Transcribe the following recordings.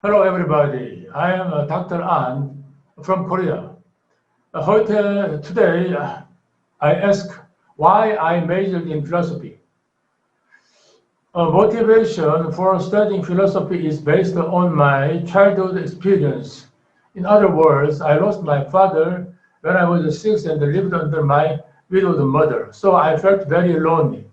Hello, everybody. I am Dr. An from Korea. Today, I ask why I majored in philosophy. Motivation for studying philosophy is based on my childhood experience. In other words, I lost my father when I was 6 and lived under my widowed mother, so I felt very lonely.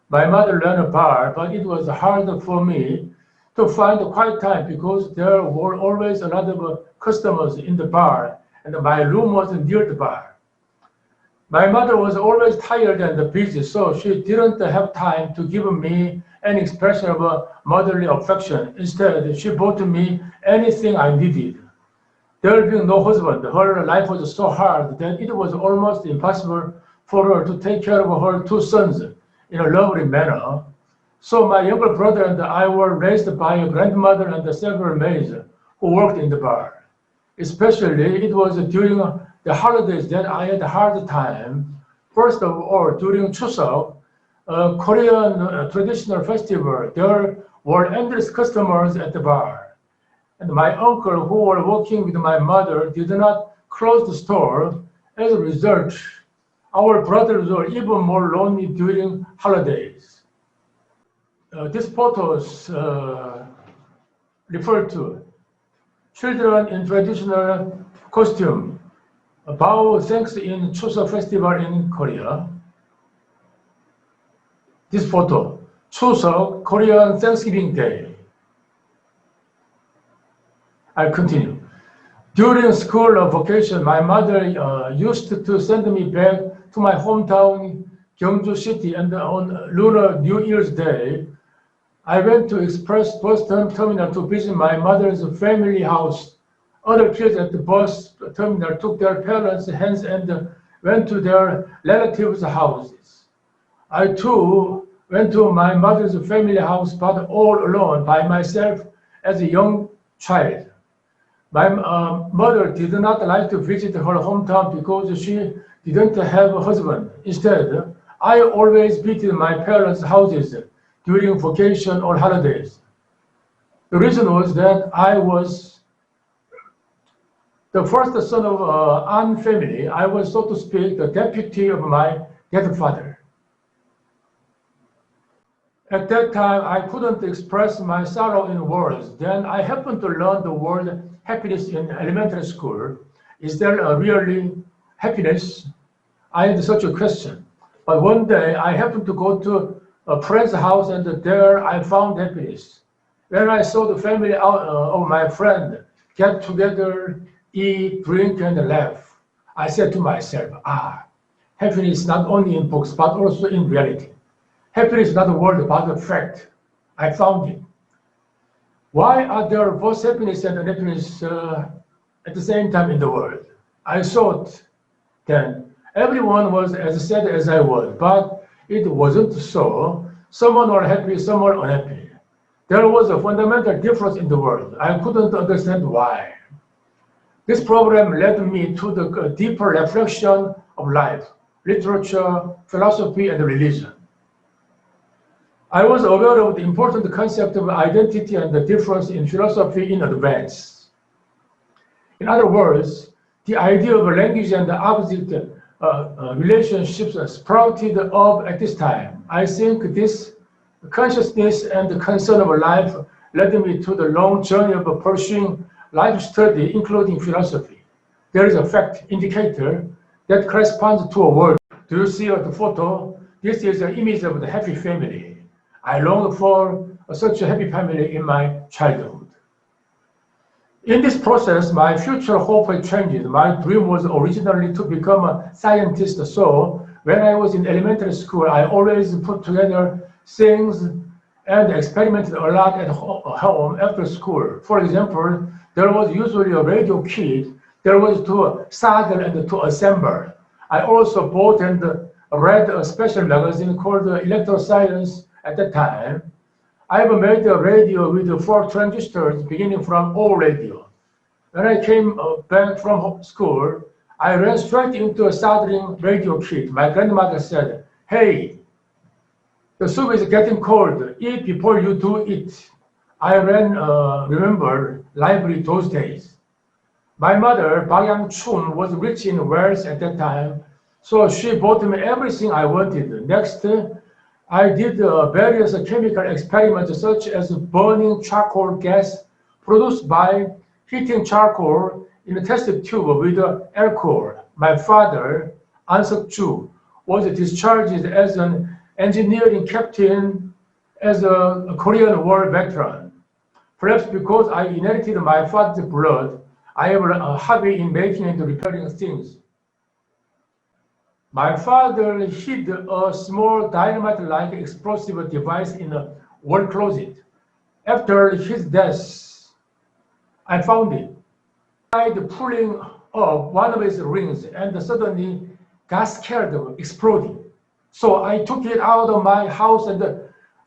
My mother ran a bar, but it was hard for me to find a quiet time because there were always a lot of customers in the bar, and my room was near the bar. My mother was always tired and busy, so she didn't have time to give me any expression of motherly affection. Instead, she bought me anything I needed. There being no husband, her life was so hard that it was almost impossible for her to take care of her two sons in a lovely manner. So my younger brother and I were raised by a grandmother and several maids who worked in the bar. Especially, it was during the holidays that I had a hard time. First of all, during Chuseok, a Korean traditional festival, there were endless customers at the bar. And my uncle, who were working with my mother, did not close the store. As a result, our brothers were even more lonely during holidays. These photos refer to children in traditional costume bow thanks in Chuseok festival in Korea. This photo, Chuseok, Korean Thanksgiving Day. I continue. During school vacation, my mother used to send me back to my hometown, Gyeongju City, and on Lunar New Year's Day, I went to Express bus terminal to visit my mother's family house. Other kids at the bus terminal took their parents' hands and went to their relatives' houses. I too went to my mother's family house, but all alone by myself as a young child. My mother did not like to visit her hometown because she didn't have a husband. Instead, I always visited my parents' houses during vacation or holidays. The reason was that I was the first son of An family. I was, so to speak, the deputy of my dead father. At that time, I couldn't express my sorrow in words. Then I happened to learn the word happiness in elementary school. Is there really happiness? I had such a question. But one day, I happened to go to a friend's house, and there I found happiness. When I saw the family of my friend get together, eat, drink, and laugh, I said to myself, happiness not only in books, but also in reality. Happiness is not a word, but a fact. I found it. Why are there both happiness and unhappiness at the same time in the world? I thought then everyone was as sad as I was, but it wasn't so. Someone were happy, some were unhappy. There was a fundamental difference in the world. I couldn't understand why. This problem led me to the deeper reflection of life, literature, philosophy, and religion. I was aware of the important concept of identity and the difference in philosophy in advance. In other words, the idea of language and the object relationships sprouted up at this time. I think this consciousness and the concern of life led me to the long journey of pursuing life study, including philosophy. There is a fact indicator that corresponds to a word. Do you see the photo? This is an image of the happy family. I longed for such a happy family in my childhood. In this process, my future hope had changed. My dream was originally to become a scientist, so when I was in elementary school, I always put together things and experimented a lot at home after school. For example, there was usually a radio kit. There was to solder and to assemble. I also bought and read a special magazine called Electroscience at that time. I've made a radio with 4 transistors beginning from O radio. When I came back from school, I ran straight into a soldering radio kit. My grandmother said, "Hey, the soup is getting cold. Eat before you do it." I remember library those days. My mother, Bak Yang-chun, was rich in wealth at that time, so she bought me everything I wanted. Next, I did various chemical experiments such as burning charcoal gas produced by heating charcoal in a test tube with alcohol. My father, An Seok-ju, was discharged as an engineering captain as a Korean War veteran. Perhaps because I inherited my father's blood, I have a hobby in making and repairing things. My father hid a small dynamite-like explosive device in a wall closet. After his death, I found it. I tried pulling up one of its rings and suddenly got scared of exploding. So I took it out of my house and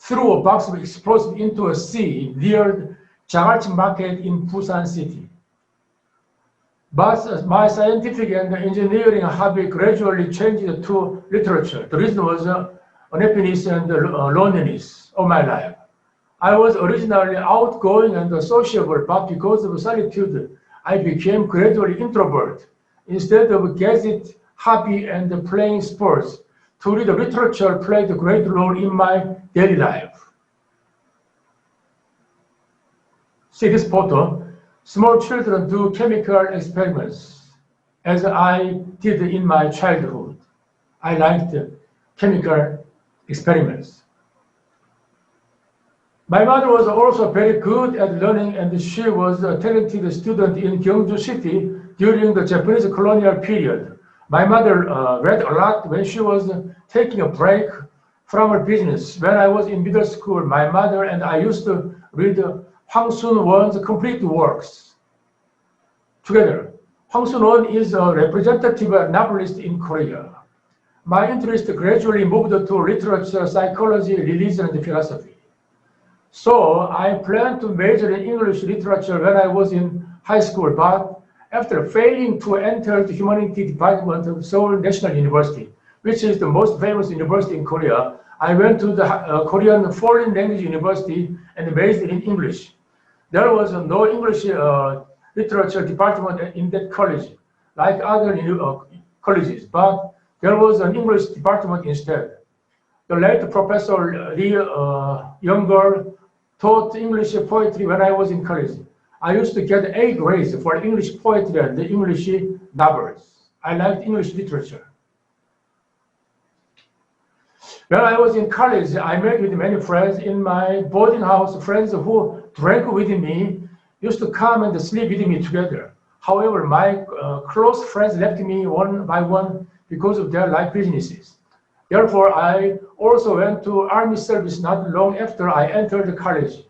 threw a box of explosives into a sea near Jagalchi Market in Busan City. But my scientific and engineering hobby gradually changed to literature. The reason was unhappiness and loneliness of my life. I was originally outgoing and sociable, but because of solitude, I became gradually introvert. Instead of gadget, hobby, and playing sports, to read literature played a great role in my daily life. See this photo. Small children do chemical experiments, as I did in my childhood. I liked chemical experiments. My mother was also very good at learning, and she was a talented student in Gyeongju City during the Japanese colonial period. My mother read a lot when she was taking a break from her business. When I was in middle school, my mother and I used to read Hwang Sun-won's complete works together. Hwang Sun-won is a representative novelist in Korea. My interest gradually moved to literature, psychology, religion, and philosophy. So I planned to major in English literature when I was in high school, but after failing to enter the humanities department of Seoul National University, which is the most famous university in Korea, I went to the Korean Foreign Language University and majored in English. There was no English literature department in that college, like other colleges, but there was an English department instead. The late Professor Lee Younger taught English poetry when I was in college. I used to get A grades for English poetry and English novels. I liked English literature. When I was in college, I met with many friends in my boarding house. Friends who drank with me used to come and sleep with me together. However, my close friends left me one by one because of their life businesses. Therefore, I also went to army service not long after I entered college.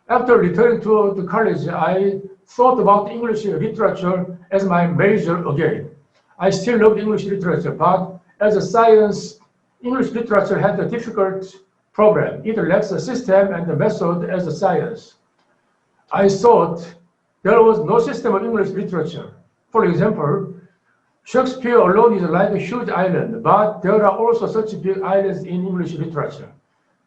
After returning to the college, I thought about English literature as my major again. I still loved English literature, but as a science, English literature had a difficult problem. It lacks a system and a method as a science. I thought there was no system of English literature. For example, Shakespeare alone is like a huge island, but there are also such big islands in English literature.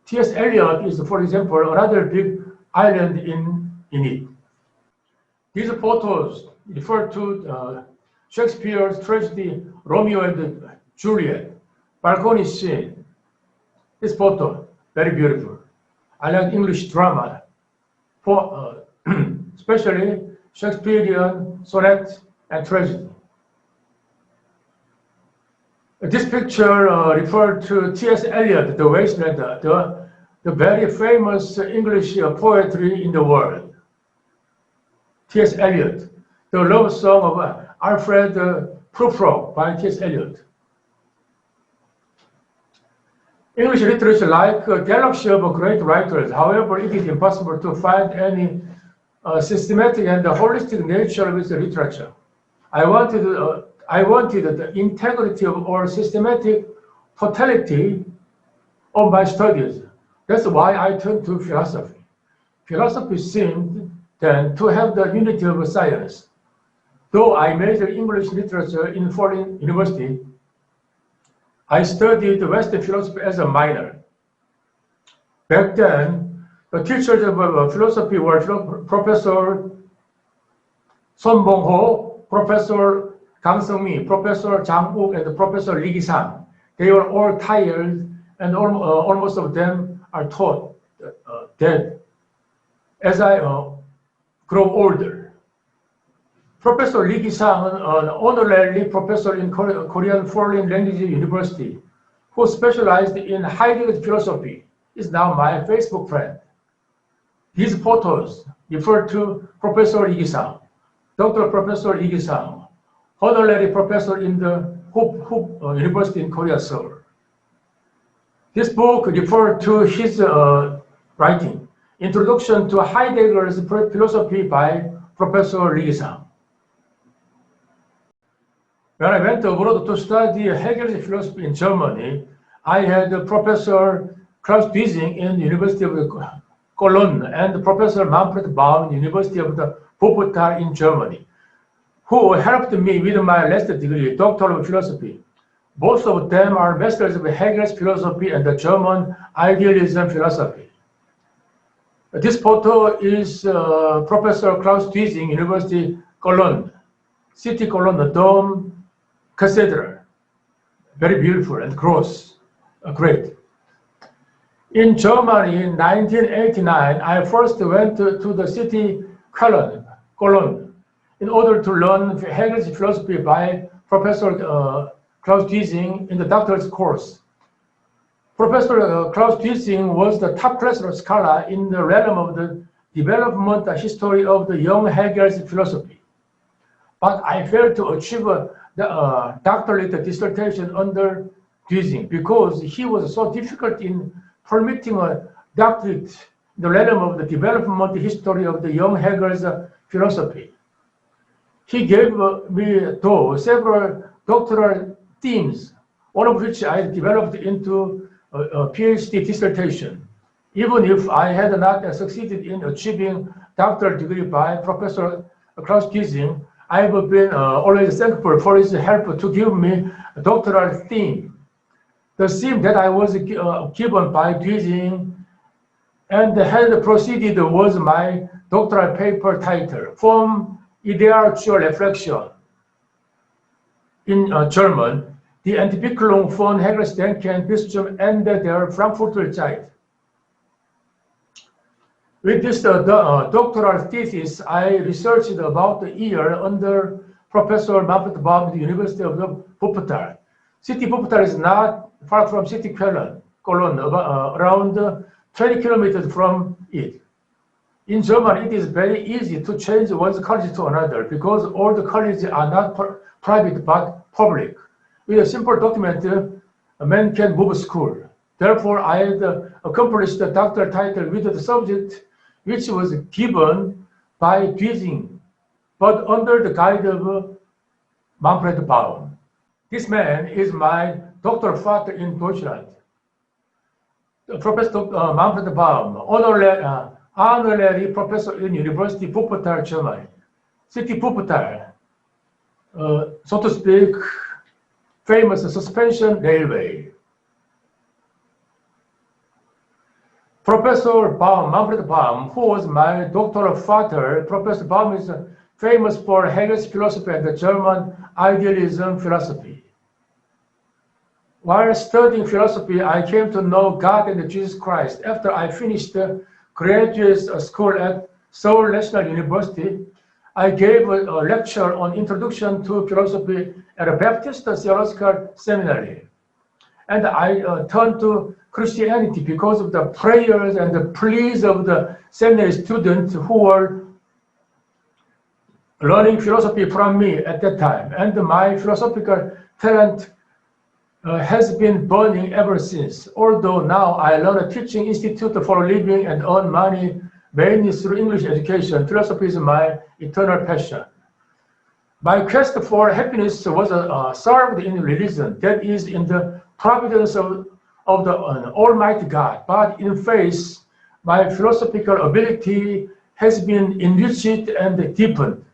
T.S. Eliot is, for example, another big island in it. These photos refer to Shakespeare's tragedy Romeo and Juliet, balcony scene. This photo, very beautiful. I like English drama, especially Shakespearean sonnet and tragedy. This picture referred to T.S. Eliot, the Wastelander, the very famous English poetry in the world. T.S. Eliot, the love song of Alfred Prufrock by T.S. Eliot. English literature, like a galaxy of great writers. However, it is impossible to find any systematic and holistic nature of its literature. I wanted the integrity or systematic totality of my studies. That's why I turned to philosophy. Philosophy seemed then to have the unity of science. Though I majored English literature in foreign university, I studied Western philosophy as a minor. Back then, the teachers of philosophy were Professor Son Bong-ho, Professor Kang Seung-mi, Professor Jang Wook, and Professor Lee Gi-sang. They were all tired, and almost of them are taught dead. As I grow older, Professor Lee Gi-sang, an honorary professor in Korean Foreign Language University, who specialized in Heidegger's philosophy, is now my Facebook friend. His photos refer to Professor Lee Gi-sang, Dr. Professor Lee Gi-sang, honorary professor in the Hoop University in Korea, Seoul. This book refers to his writing, Introduction to Heidegger's Philosophy by Professor Lee Gi-sang. When I went abroad to study Hegel's philosophy in Germany, I had Professor Klaus Dwising in the University of Cologne and Professor Manfred Baum in the University of Wuppertal in Germany, who helped me with my last degree, Doctor of Philosophy. Both of them are masters of Hegel's philosophy and the German idealism philosophy. This photo is Professor Klaus Dwising, University Cologne, City Cologne, the Dome Cathedral. Very beautiful and great. In Germany in 1989, I first went to the city Cologne, in order to learn Hegel's philosophy by Professor Klaus Dwising in the doctorate course. Professor Klaus Dwising was the top class scholar in the realm of the development history of the young Hegel's philosophy. But I failed to achieve the doctorate dissertation under Dwising because he was so difficult in permitting a doctorate in the realm of the development history of the young Hegel's philosophy. He gave me, though, several doctoral themes, one of which I developed into a PhD dissertation. Even if I had not succeeded in achieving doctoral degree by Professor Klaus Dwising, I've been always thankful for his help to give me a doctoral theme. The theme that I was given by Dwising and had proceeded was my doctoral paper title, Vom Ideal zur Reflexion. In German, die Entwicklung von Hegels Denken bis zum Ende der Frankfurter Zeit. With this doctoral thesis, I researched about a year under Professor Manfred Baum at the University of Wuppertal. City Wuppertal is not far from city Cologne, around 20 kilometers from it. In Germany, it is very easy to change one's college to another because all the colleges are not private but public. With a simple document, a man can move school. Therefore, I had accomplished the doctoral title with the subject which was given by Dwising, but under the guide of Manfred Baum. This man is my doctor father in Deutschland. Professor Manfred Baum, honorary professor in University Wuppertal, Germany. City Wuppertal, so to speak, famous suspension railway. Professor Baum, Manfred Baum, who was my doctoral father, Professor Baum is famous for Hegel's philosophy and the German idealism philosophy. While studying philosophy, I came to know God and Jesus Christ. After I finished graduate school at Seoul National University, I gave a lecture on Introduction to Philosophy at a Baptist Theological Seminary. And I turned to Christianity because of the prayers and the pleas of the seminary students who were learning philosophy from me at that time. And my philosophical talent has been burning ever since. Although now I run a teaching institute for a living and earn money mainly through English education, philosophy is my eternal passion. My quest for happiness was served in religion, that is, in the providence of the Almighty God. But in faith, my philosophical ability has been enriched and deepened.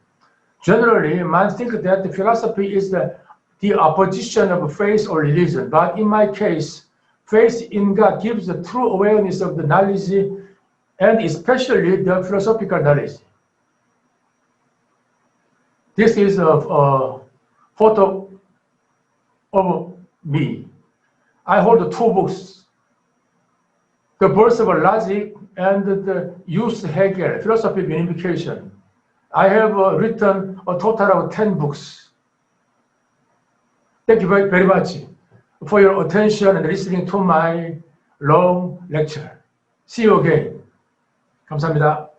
Generally, man thinks that philosophy is the opposition of faith or religion. But in my case, faith in God gives the true awareness of the knowledge, and especially the philosophical knowledge. This is a photo of me. I hold two books, The Birth of Logic and the Use Hegel, Philosophy of Unification. I have written a total of 10 books. Thank you very much for your attention and listening to my long lecture. See you again. 감사합니다.